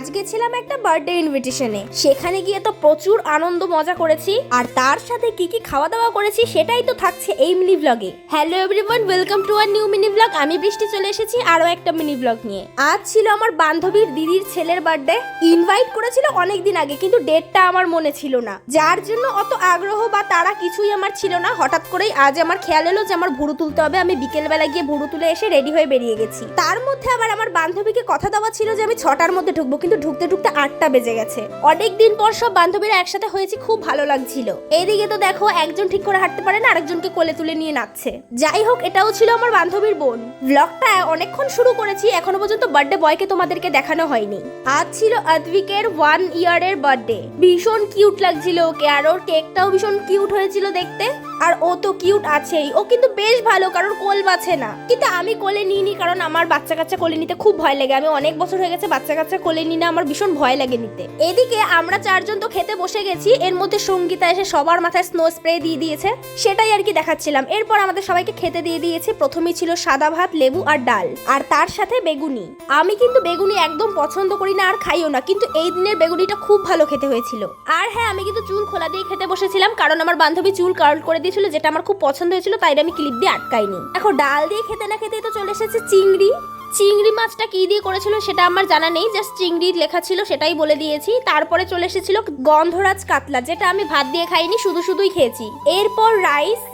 আজকে ছিলাম একটা বার্থডে ইনভিটেশনে, সেখানে গিয়ে তো প্রচুর আনন্দ মজা করেছি, আর তার সাথে কি কি খাওয়া দাওয়া করেছি সেটাই তো থাকছে এই মিনি ব্লগে। Hello everyone, welcome to our new mini blog. আমি বৃষ্টি চলে এসেছি আরো একটা মিনি ব্লগ নিয়ে। আজ ছিল আমার বান্ধবীর দিদির ছেলের বার্থডে। ইনভাইট করেছিল অনেকদিন আগে, কিন্তু ডেটটা আমার মনে ছিল না, যার জন্য অত আগ্রহ বা তারা কিছুই আমার ছিল না। হঠাৎ করেই আজ আমার খেয়াল এলো যে আমার ভুরু তুলতে হবে। আমি বিকেলবেলা গিয়ে ভুরু তুলে এসে রেডি হয়ে বেরিয়ে গেছি। তার মধ্যে আবার আমার বান্ধবীকে কথা দেওয়া ছিল যে আমি 6টার মধ্যে ঢুকবো, কিন্তু ঢুকতে ঢুকতে 8টা বেজে গেছে। অনেকদিন পর সব বান্ধবীরা একসাথে হয়েছে, খুব ভালো লাগছিল। এইদিকে তো দেখো একজন ঠিক করে হাঁটতে পারে না, আরেকজনকে কোলে তুলে নিয়ে নাচছে। যাই হোক, এটাও ছিল আমার বান্ধবীর বোন। ব্লগটা অনেকক্ষণ শুরু করেছি, এখনো পর্যন্ত বার্থডে বয়কে তোমাদেরকে দেখানো হয়নি। আজ ছিল আদ্বিকের 1 ইয়ারের বার্থডে। ভীষণ কিউট লাগছিল ওকে, আর ওর কেকটাও ভীষণ কিউট হয়েছিল দেখতে। আর ও তো কিউট আছেই, ও কিন্তু বেশ ভালো, কারণ কোল বাছে না। কিন্তু আমি কোলে নিইনি, কারণ আমার বাচ্চা কাচ্চা কোলে নিতে খুব ভয় লাগে। আমি অনেক বছর হয়ে গেছে বাচ্চা কাচ্চা কোলে নিই না, আমার ভীষণ ভয় লাগে নিতে। এদিকে আমরা 4জন তো খেতে বসে গেছি। এর মধ্যে সঙ্গীতা এসে সবার মাথায় স্নো স্প্রে দিয়ে দিয়েছে, সেটাই আর কি দেখাচ্ছিলাম। এরপর আমাদের সবাইকে খেতে দিয়ে দিয়েছে। প্রথমেই ছিল সাদা ভাত, লেবু আর ডাল, আর তার সাথে বেগুনি। আমি কিন্তু বেগুনি একদম পছন্দ করি না আর খাইও না, কিন্তু এই দিনের বেগুনিটা খুব ভালো খেতে হয়েছিল। আর হ্যাঁ, আমি কিন্তু চুল খোলা দিয়ে খেতে বসেছিলাম, কারণ আমার বান্ধবী চুল কার্ল করে দিয়েছিল, যেটা আমার খুব পছন্দ হয়েছিল, তাই আমি ক্লিপ দিয়ে আটকাইনি। এখন ডাল দিয়ে খেতে না খেতেই তো চলে এসেছে চিংড়ি। চিংড়ি মাছটা কি দিয়ে করেছিল সেটা আমার জানা নেই, জাস্ট চিংড়ি লেখা ছিল সেটাই বলে দিয়েছি। তারপরে চলে এসেছিল গন্ধরাজ কাতলা, যেটা আমি ভাত দিয়ে খাইনি, শুধুই খেয়েছি। এরপর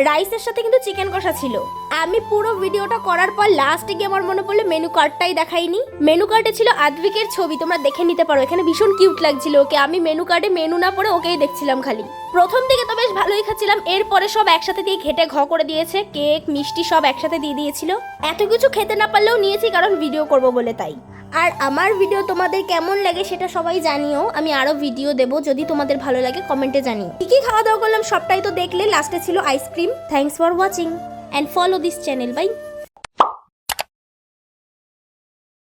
রাইসের সাথে কিন্তু চিকেন কষা ছিল। আমি পুরো ভিডিওটা করার পর লাস্টে গিয়ে আমার মনে পড়লো মেনু কার্ডটাই দেখাইনি। মেনু কার্ডে ছিল আদ্বিকের ছবি, তোমরা দেখে নিতে পারো। এখানে ভীষণ কিউট লাগছিল ওকে। আমি মেনু কার্ডে মেনু না পড়ে ওকেই দেখছিলাম খালি। প্রথম দিকে তো বেশ ভালোই খাচ্ছিলাম, এরপরে সব একসাথে দিয়ে ঘেটে করে দিয়েছে। কেক মিষ্টি সব একসাথে দিয়ে দিয়েছিল। এত কিছু খেতে না পারলেও নিয়েছি, কারণ ভিডিও করব বলে তাই। আর আমার ভিডিও তোমাদের কেমন লাগে সেটা সবাই জানিও। আমি আরো ভিডিও দেব, যদি তোমাদের ভালো লাগে কমেন্টে জানিও। কি কি খাওয়া দাওয়া করলাম সবটাই তো দেখলে। লাস্টে ছিল ice cream. Thanks for watching and follow this channel. Bye.